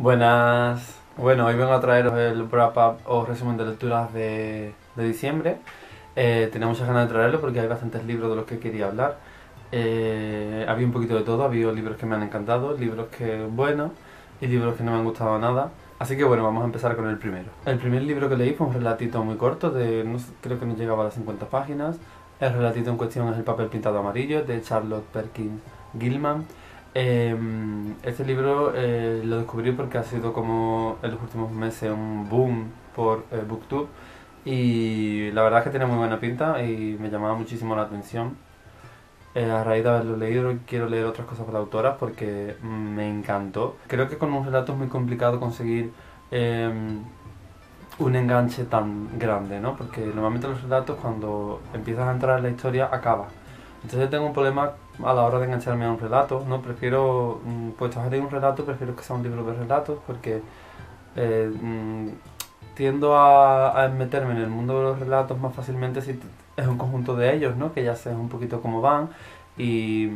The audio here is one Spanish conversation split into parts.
Buenas. Bueno, hoy vengo a traeros el wrap-up o resumen de lecturas de diciembre. Tenía muchas ganas de traerlo porque hay bastantes libros de los que quería hablar. Había un poquito de todo, había libros que me han encantado, libros que buenos y libros que no me han gustado nada. Así que bueno, vamos a empezar con el primero. El primer libro que leí fue un relatito muy corto, creo que no llegaba a las 50 páginas. El relatito en cuestión es El papel pintado amarillo, de Charlotte Perkins Gilman. Este libro lo descubrí porque ha sido como en los últimos meses un boom por BookTube, y la verdad es que tiene muy buena pinta y me llamaba muchísimo la atención. A raíz de haberlo leído quiero leer otras cosas de la autora porque me encantó. Creo que con un relato es muy complicado conseguir un enganche tan grande, ¿no? Porque normalmente los relatos, cuando empiezas a entrar en la historia, acaba. Entonces tengo un problema a la hora de engancharme a un relato, ¿no? Prefiero, pues a leer un relato, prefiero que sea un libro de relatos porque eh, mm, tiendo a meterme en el mundo de los relatos más fácilmente si es un conjunto de ellos, ¿no? Que ya sabes un poquito cómo van y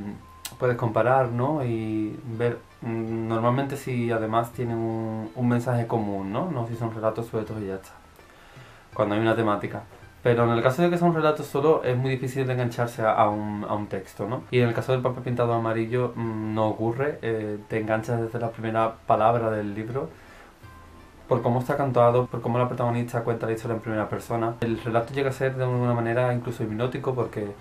puedes comparar, ¿no? Y ver, normalmente si además tienen un mensaje común, ¿no? No si son relatos sueltos y ya está, cuando hay una temática. Pero en el caso de que sea un relato solo, es muy difícil de engancharse a un texto, ¿no? Y en el caso del papel pintado amarillo no ocurre, te enganchas desde la primera palabra del libro, por cómo está cantado, por cómo la protagonista cuenta la historia en primera persona. El relato llega a ser de alguna manera incluso hipnótico porque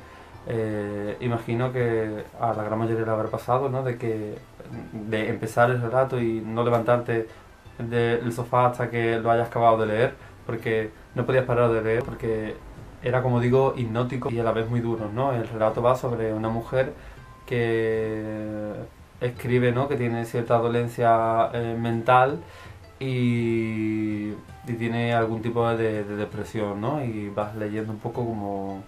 imagino que a la gran mayoría le habrá pasado, ¿no? De empezar el relato y no levantarte del sofá hasta que lo hayas acabado de leer, porque no podías parar de leer, porque era, como digo, hipnótico y a la vez muy duro, ¿no? El relato va sobre una mujer que escribe, ¿no? Que tiene cierta dolencia mental y tiene algún tipo de depresión, ¿no? Y vas leyendo un poco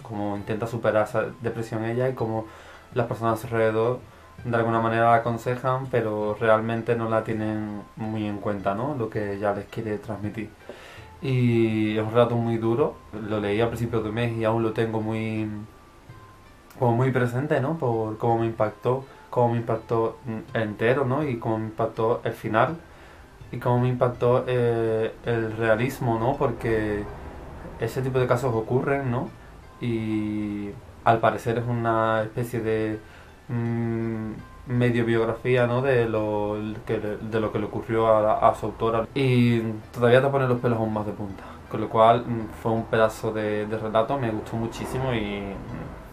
como intenta superar esa depresión ella y cómo las personas alrededor de alguna manera la aconsejan, pero realmente no la tienen muy en cuenta, ¿no? Lo que ella les quiere transmitir. Y es un relato muy duro, lo leí a principios de mes y aún lo tengo como muy presente, ¿no? Por cómo me impactó entero, ¿no? Y cómo me impactó el final y cómo me impactó el realismo, ¿no? Porque ese tipo de casos ocurren, ¿no? Y al parecer es una especie de mm, medio biografía, ¿no? De lo que le ocurrió a su autora. Y todavía te pone los pelos aún más de punta. Con lo cual fue un pedazo de relato, me gustó muchísimo y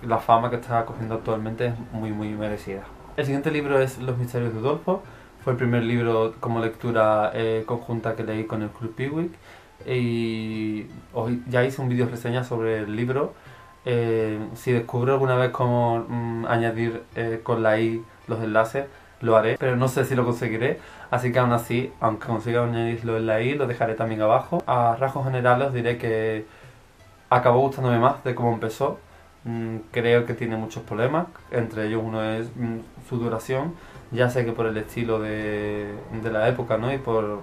la fama que está cogiendo actualmente es muy, muy merecida. El siguiente libro es Los misterios de Udolfo. Fue el primer libro como lectura conjunta que leí con el Club Pickwick. Y hoy ya hice un vídeo reseña sobre el libro. Si descubro alguna vez cómo añadir con la i los enlaces, lo haré, pero no sé si lo conseguiré. Así que aún así, aunque consiga añadirlo en la i, lo dejaré también abajo. A rasgos generales os diré que acabó gustándome más de cómo empezó. Creo que tiene muchos problemas, entre ellos uno es su duración. Ya sé que por el estilo de la época, ¿no? Y por,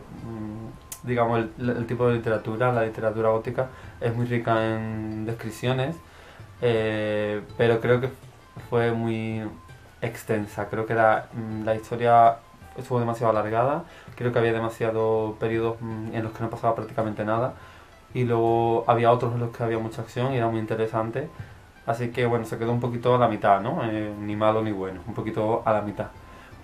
digamos, el tipo de literatura, la literatura gótica es muy rica en descripciones, pero creo que fue muy extensa. Creo que la historia estuvo demasiado alargada, creo que había demasiados periodos en los que no pasaba prácticamente nada, y luego había otros en los que había mucha acción y era muy interesante. Así que bueno, se quedó un poquito a la mitad, ¿no? Ni malo ni bueno, un poquito a la mitad.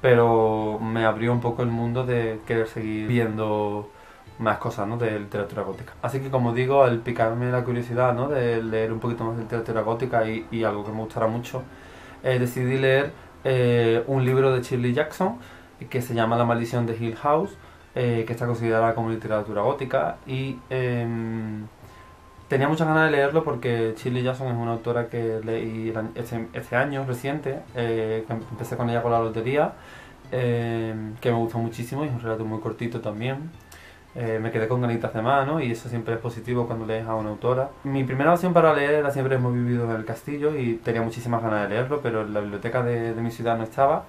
Pero me abrió un poco el mundo de querer seguir viendo más cosas, ¿no? De literatura gótica. Así que, como digo, al picarme la curiosidad, ¿no? De leer un poquito más de literatura gótica y algo que me gustara mucho, decidí leer un libro de Shirley Jackson que se llama La maldición de Hill House, que está considerada como literatura gótica, y tenía muchas ganas de leerlo porque Shirley Jackson es una autora que leí este año reciente, que empecé con ella con la lotería, que me gustó muchísimo y es un relato muy cortito también. Me quedé con ganitas de mano y eso siempre es positivo cuando lees a una autora. Mi primera opción para leer era Siempre hemos vivido en el castillo y tenía muchísimas ganas de leerlo, pero en la biblioteca de mi ciudad no estaba,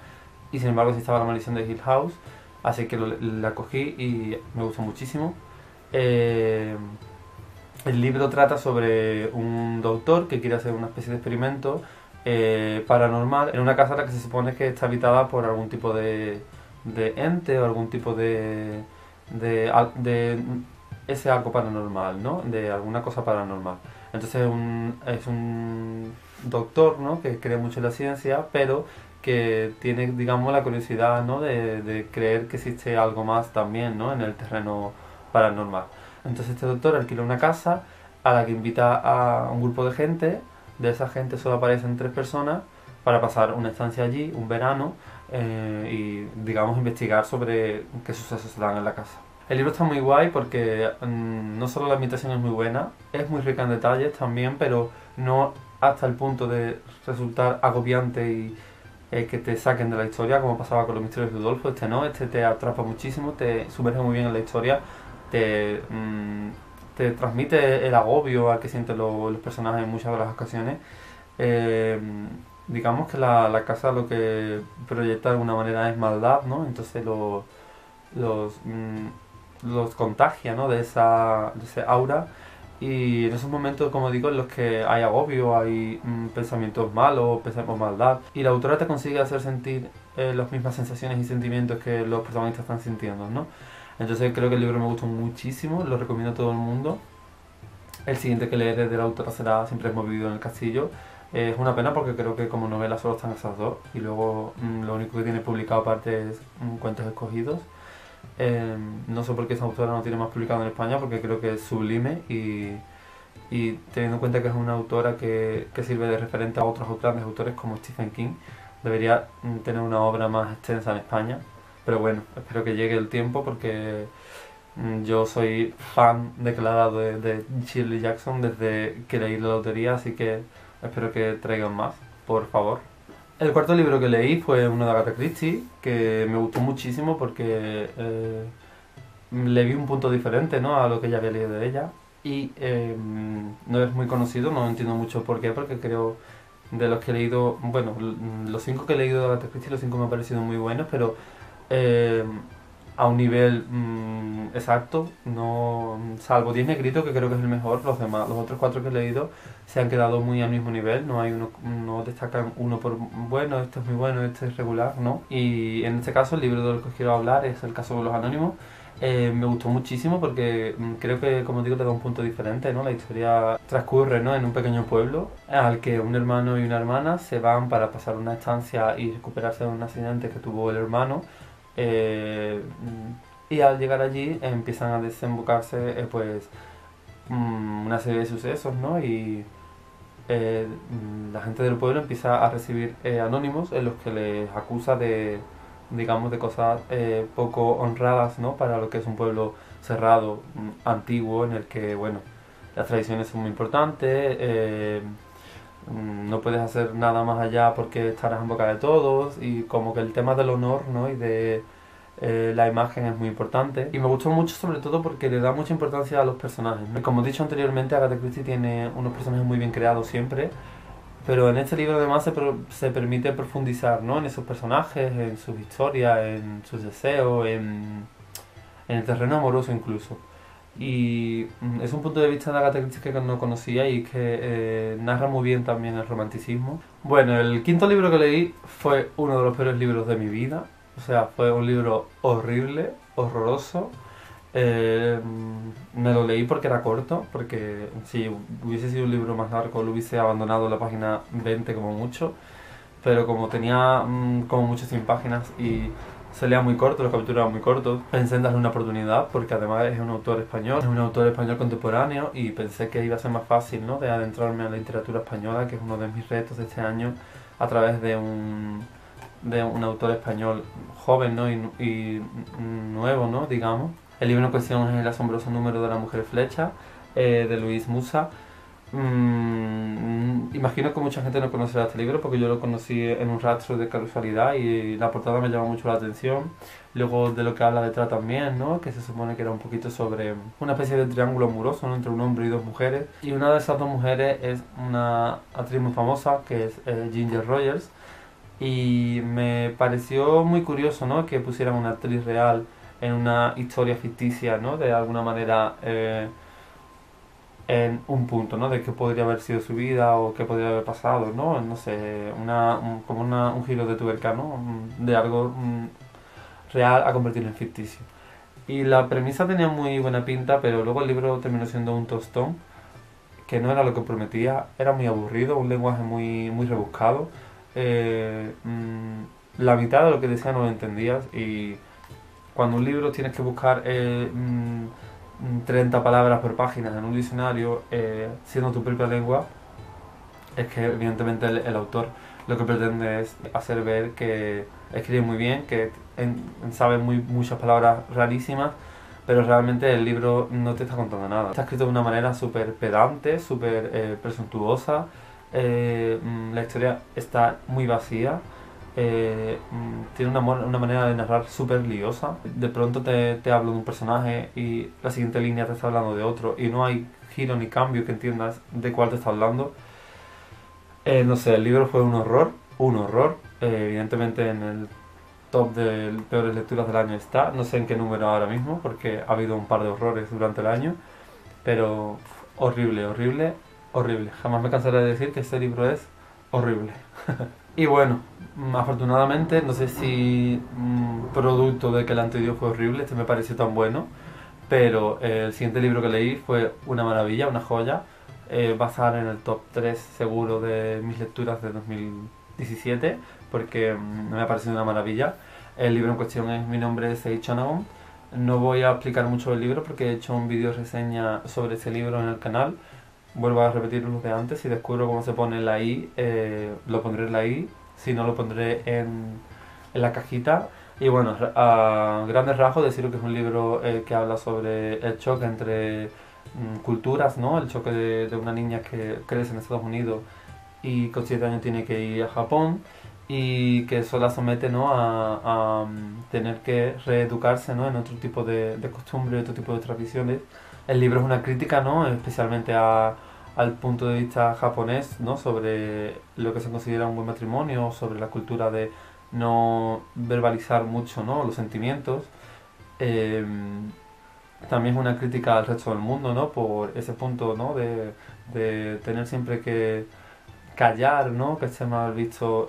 y sin embargo sí estaba La maldición de Hill House, así que la cogí y me gustó muchísimo. Eh, el libro trata sobre un doctor que quiere hacer una especie de experimento paranormal en una casa en la que se supone que está habitada por algún tipo de ente o algún tipo de ese algo paranormal, ¿no? De alguna cosa paranormal. Entonces es un doctor, ¿no? Que cree mucho en la ciencia, pero que tiene, digamos, la curiosidad, ¿no? De creer que existe algo más también, ¿no? En el terreno paranormal. Entonces este doctor alquila una casa a la que invita a un grupo de gente. De esa gente solo aparecen 3 personas para pasar una estancia allí, un verano, y, digamos, investigar sobre qué sucesos se dan en la casa. El libro está muy guay porque no solo la ambientación es muy buena, es muy rica en detalles también, pero no hasta el punto de resultar agobiante y que te saquen de la historia, como pasaba con los misterios de Udolfo. Este no, este te atrapa muchísimo, te sumerge muy bien en la historia, te, te transmite el agobio al que sienten los personajes en muchas de las ocasiones. Eh, digamos que la casa lo que proyecta de alguna manera es maldad, ¿no? Entonces los, los contagia, ¿no? De ese aura. Y en esos momentos, como digo, en los que hay agobio, hay pensamientos malos, pensamientos maldad, y la autora te consigue hacer sentir las mismas sensaciones y sentimientos que los protagonistas están sintiendo, ¿no? Entonces creo que el libro me gustó muchísimo, lo recomiendo a todo el mundo. El siguiente que leeré de la autora será Siempre hemos vivido en el castillo. Es una pena porque creo que como novela solo están esas dos, y luego lo único que tiene publicado aparte es cuentos escogidos. No sé por qué esa autora no tiene más publicado en España, porque creo que es sublime, y teniendo en cuenta que es una autora que sirve de referente a otros grandes autores como Stephen King, debería tener una obra más extensa en España. Pero bueno, espero que llegue el tiempo porque yo soy fan declarado de Shirley Jackson desde que leí La Lotería, así que espero que traigan más, por favor. El cuarto libro que leí fue uno de Agatha Christie, que me gustó muchísimo porque le vi un punto diferente, ¿no? A lo que ya había leído de ella. Y no es muy conocido, no entiendo mucho por qué, porque creo de los que he leído, bueno, los 5 que he leído de Agatha Christie, los 5 me han parecido muy buenos, pero eh, a un nivel exacto, no, salvo 10 Negrito, que creo que es el mejor, los demás, los otros 4 que he leído se han quedado muy al mismo nivel, no hay uno, no destacan uno por bueno, este es muy bueno, este es regular, ¿no? Y en este caso el libro del que os quiero hablar es El caso de los anónimos. Me gustó muchísimo porque creo que, como digo, te da un punto diferente, ¿no? La historia transcurre, ¿no? En un pequeño pueblo al que un hermano y una hermana se van para pasar una estancia y recuperarse de un accidente que tuvo el hermano. eh, y al llegar allí empiezan a desembocarse pues una serie de sucesos, ¿no? Y la gente del pueblo empieza a recibir anónimos en los que les acusa de, digamos, de cosas poco honradas, ¿no? Para lo que es un pueblo cerrado, antiguo, en el que, bueno, las tradiciones son muy importantes, no puedes hacer nada más allá porque estarás en boca de todos, y como que el tema del honor, ¿no? Y de la imagen es muy importante. Y me gustó mucho sobre todo porque le da mucha importancia a los personajes, ¿no? Y como he dicho anteriormente, Agatha Christie tiene unos personajes muy bien creados siempre, pero en este libro además se permite profundizar, ¿no? En esos personajes, en sus historias, en sus deseos, en el terreno amoroso incluso. Y es un punto de vista de Agatha Christie que no conocía y que narra muy bien también el romanticismo. Bueno, el quinto libro que leí fue uno de los peores libros de mi vida. O sea, fue un libro horrible, horroroso. Eh, Me lo leí porque era corto, porque si hubiese sido un libro más largo lo hubiese abandonado en la página 20 como mucho, pero como tenía como muchas 100 páginas y se leía muy corto, los capítulos eran muy cortos, pensé en darle una oportunidad porque además es un autor español contemporáneo, y pensé que iba a ser más fácil, ¿no? De adentrarme a la literatura española, que es uno de mis retos de este año, a través de un autor español joven, ¿no? Y nuevo, ¿no? Digamos. El libro en cuestión es El asombroso número de la mujer flecha, de Luis Musa. Imagino que mucha gente no conocerá este libro porque yo lo conocí en un rastro de casualidad y la portada me llamó mucho la atención. Luego de lo que habla detrás también, ¿no? Que se supone que era un poquito sobre una especie de triángulo amoroso, ¿no? Entre un hombre y 2 mujeres. Y una de esas 2 mujeres es una actriz muy famosa que es Ginger Rogers. Y me pareció muy curioso, ¿no? Que pusieran una actriz real en una historia ficticia, ¿no? De alguna manera en un punto, ¿no? De qué podría haber sido su vida o qué podría haber pasado, ¿no? No sé, como un giro de tuerca, ¿no? De algo real a convertirlo en ficticio. Y la premisa tenía muy buena pinta, pero luego el libro terminó siendo un tostón, que no era lo que prometía, era muy aburrido, un lenguaje muy rebuscado. La mitad de lo que decía no lo entendías y cuando un libro tienes que buscar 30 palabras por página en un diccionario, siendo tu propia lengua, es que evidentemente el autor lo que pretende es hacer ver que escribe muy bien, que sabe muchas palabras rarísimas, pero realmente el libro no te está contando nada. Está escrito de una manera súper pedante, súper presuntuosa, la historia está muy vacía, tiene una manera de narrar súper liosa. De pronto te hablo de un personaje y la siguiente línea te está hablando de otro y no hay giro ni cambio que entiendas de cuál te está hablando. No sé, el libro fue un horror, un horror. Evidentemente en el top de peores lecturas del año está. No sé en qué número ahora mismo, porque ha habido un par de horrores durante el año. Pero horrible, horrible, horrible. Jamás me cansaré de decir que este libro es horrible. Y bueno, afortunadamente, no sé si producto de que el anterior fue horrible, este me pareció tan bueno. Pero el siguiente libro que leí fue una maravilla, una joya. Va a estar en el top 3 seguro de mis lecturas de 2017 porque me ha parecido una maravilla. El libro en cuestión es Mi nombre es Sei Chonagon. No voy a explicar mucho el libro porque he hecho un vídeo reseña sobre ese libro en el canal. Vuelvo a repetir lo de antes. Si descubro cómo se pone la I, lo pondré en la I. Si no, lo pondré en la cajita. Y bueno, a grandes rasgos deciros que es un libro que habla sobre el choque entre culturas, ¿no? El choque de una niña que crece en Estados Unidos y con 7 años tiene que ir a Japón y que eso la somete, ¿no? a tener que reeducarse, ¿no? En otro tipo de costumbres, otro tipo de tradiciones. El libro es una crítica, ¿no? Especialmente al punto de vista japonés, ¿no? Sobre lo que se considera un buen matrimonio, sobre la cultura de no verbalizar mucho, ¿no? Los sentimientos. Eh, También es una crítica al resto del mundo, ¿no? Por ese punto, ¿no? De tener siempre que callar, ¿no? Que esté mal visto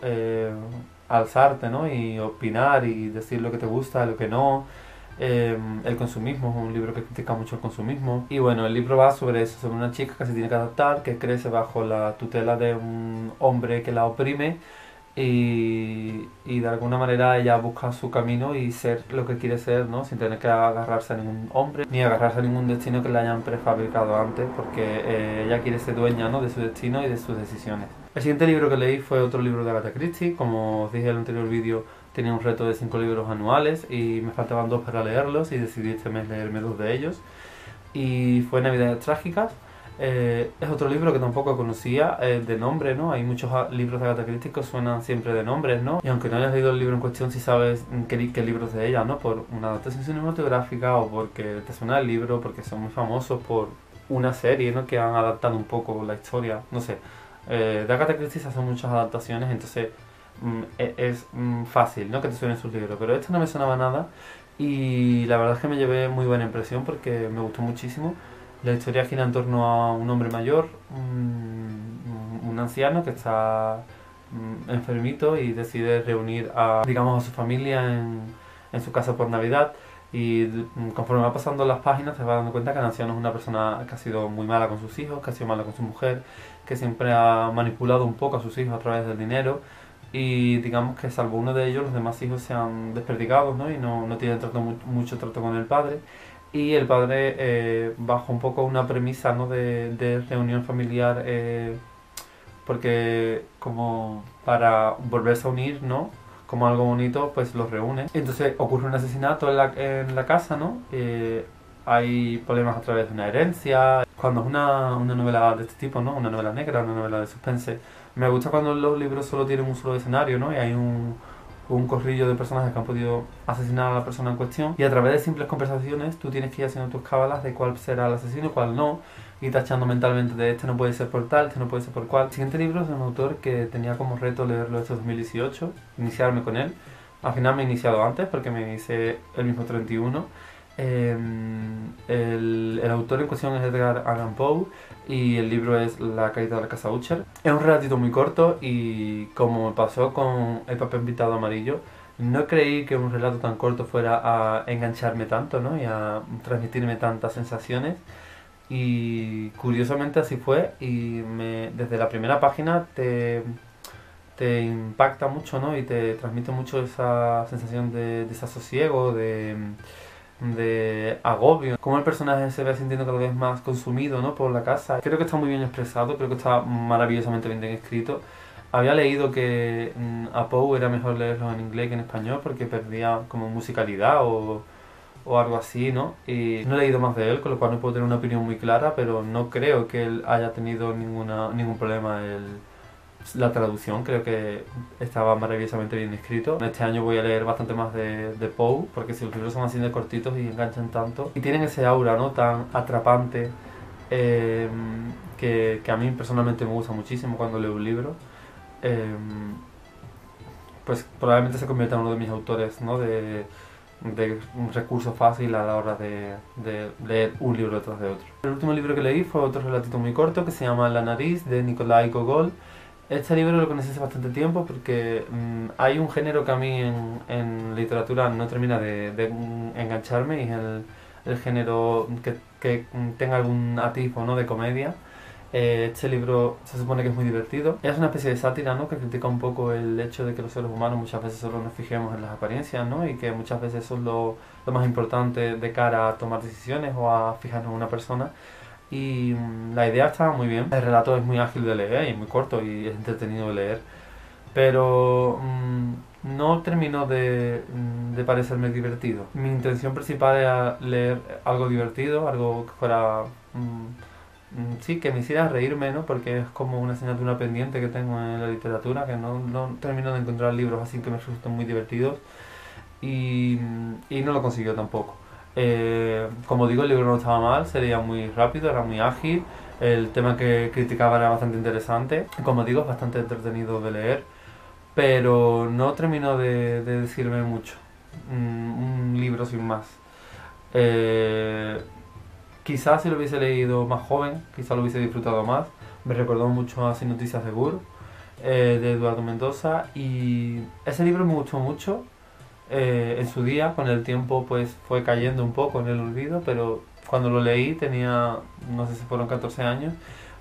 alzarte, ¿no? Y opinar y decir lo que te gusta, lo que no. El consumismo es un libro que critica mucho el consumismo. Y bueno, el libro va sobre eso, sobre una chica que se tiene que adaptar, que crece bajo la tutela de un hombre que la oprime y de alguna manera ella busca su camino y ser lo que quiere ser, ¿no? Sin tener que agarrarse a ningún hombre ni agarrarse a ningún destino que le hayan prefabricado antes, porque ella quiere ser dueña, ¿no? De su destino y de sus decisiones. El siguiente libro que leí fue otro libro de Agatha Christie. Como os dije en el anterior vídeo, tenía un reto de 5 libros anuales y me faltaban 2 para leerlos y decidí este mes leerme 2 de ellos. Y fue Navidades Trágicas. Es otro libro que tampoco conocía de nombre, ¿no? Hay muchos libros de Agatha Christie que suenan siempre de nombres, ¿no? Y aunque no hayas leído el libro en cuestión, sí sabes qué libro es de ella, ¿no? Por una adaptación cinematográfica o porque te suena el libro, porque son muy famosos por una serie, ¿no? Que han adaptado un poco la historia, no sé. De Agatha Christie se hacen muchas adaptaciones, entonces es fácil, ¿no? Que te suenen sus libros, pero este no me sonaba nada y la verdad es que me llevé muy buena impresión porque me gustó muchísimo. La historia gira en torno a un hombre mayor, un anciano que está enfermito y decide reunir a, digamos, a su familia en su casa por Navidad. Y conforme va pasando las páginas te vas dando cuenta que el anciano es una persona que ha sido muy mala con sus hijos, que ha sido mala con su mujer, que siempre ha manipulado un poco a sus hijos a través del dinero y digamos que salvo uno de ellos los demás hijos se han desperdigados, ¿no? Y no tienen mucho trato con el padre y el padre bajo un poco una premisa, ¿no? de reunión familiar porque como para volverse a unir, ¿no? Como algo bonito, pues los reúne. Entonces ocurre un asesinato en la casa, ¿no? Hay problemas a través de una herencia. Cuando es una novela de este tipo, ¿no? Una novela negra, una novela de suspense, me gusta cuando los libros solo tienen un solo escenario, ¿no? Y hay un corrillo de personajes que han podido asesinar a la persona en cuestión y a través de simples conversaciones tú tienes que ir haciendo tus cábalas de cuál será el asesino y cuál no y tachando mentalmente de este no puede ser por tal, este no puede ser por cual. El siguiente libro es de un autor que tenía como reto leerlo este 2018, iniciarme con él. Al final me he iniciado antes porque me hice el mismo 31. El autor en cuestión es Edgar Allan Poe y el libro es La caída de la casa Usher. Es un relatito muy corto y como me pasó con El papel pintado amarillo, No creí que un relato tan corto fuera a engancharme tanto, ¿no? Y a transmitirme tantas sensaciones. Y curiosamente así fue. Y desde la primera página te impacta mucho, ¿no? Y te transmite mucho esa sensación de desasosiego, de agobio. Cómo el personaje se ve sintiendo cada vez más consumido, ¿no? Por la casa. Creo que está muy bien expresado, creo que está maravillosamente bien escrito. Había leído que a Poe era mejor leerlo en inglés que en español porque perdía como musicalidad o algo así, ¿no? Y no he leído más de él, con lo cual no puedo tener una opinión muy clara, pero no creo que él haya tenido ningún problema la traducción. Creo que estaba maravillosamente bien escrito. Este año voy a leer bastante más de Poe, porque si los libros son así de cortitos y enganchan tanto, y tienen ese aura, ¿no? Tan atrapante, eh, que a mí personalmente me gusta muchísimo cuando leo un libro. eh, pues probablemente se convierta en uno de mis autores, ¿no? De un recurso fácil a la hora de leer un libro detrás de otro. El último libro que leí fue otro relatito muy corto que se llama La nariz, de Nikolai Gogol. Este libro lo conocí hace bastante tiempo porque hay un género que a mí en literatura no termina de engancharme, y es el género que tenga algún atisbo, ¿no? De comedia. Este libro se supone que es muy divertido. Es una especie de sátira, ¿no? Que critica un poco el hecho de que los seres humanos muchas veces solo nos fijemos en las apariencias, ¿no? Y que muchas veces eso es lo más importante de cara a tomar decisiones o a fijarnos en una persona. Y la idea está muy bien. El relato es muy ágil de leer y muy corto y es entretenido de leer. Pero no terminó de parecerme divertido. Mi intención principal era leer algo divertido, algo que fuera... sí, que me hiciera reírme, ¿no? Porque es como una asignatura pendiente que tengo en la literatura, que no termino de encontrar libros así que me resulten muy divertidos, y no lo consiguió tampoco. Como digo, el libro no estaba mal, se leía muy rápido, era muy ágil, el tema que criticaba era bastante interesante, como digo, es bastante entretenido de leer, pero no terminó de decirme mucho. Un libro sin más. Eh, Quizás si lo hubiese leído más joven, quizás lo hubiese disfrutado más. Me recordó mucho a Sin Noticias de Gur, de Eduardo Mendoza, y ese libro me gustó mucho. En su día, con el tiempo, pues fue cayendo un poco en el olvido, pero cuando lo leí tenía, no sé si fueron 14 años,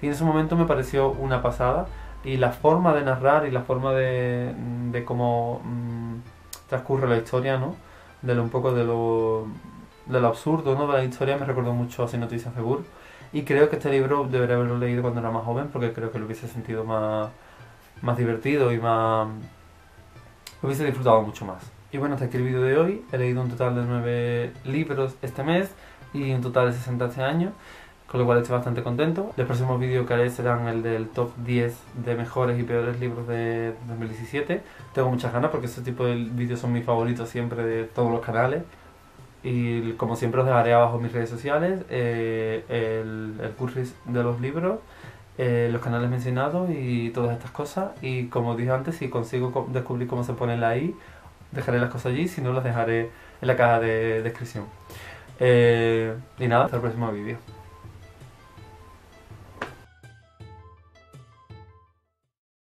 y en ese momento me pareció una pasada, y la forma de narrar y la forma de cómo transcurre la historia, ¿no? Un poco de lo absurdo, ¿no? De la historia me recordó mucho a Sin Noticias de Gur, y creo que este libro debería haberlo leído cuando era más joven, porque creo que lo hubiese sentido más divertido y lo hubiese disfrutado mucho más. Y bueno, hasta aquí el vídeo de hoy. He leído un total de 9 libros este mes y un total de 60 este año, con lo cual estoy bastante contento. Los próximos vídeos que haré serán el del top 10 de mejores y peores libros de 2017. Tengo muchas ganas porque este tipo de vídeos son mis favoritos siempre de todos los canales. Y como siempre os dejaré abajo mis redes sociales, el curris de los libros, los canales mencionados y todas estas cosas. Y como dije antes, si consigo descubrir cómo se pone la i, dejaré las cosas allí, si no las dejaré en la caja de descripción. Y nada, hasta el próximo vídeo.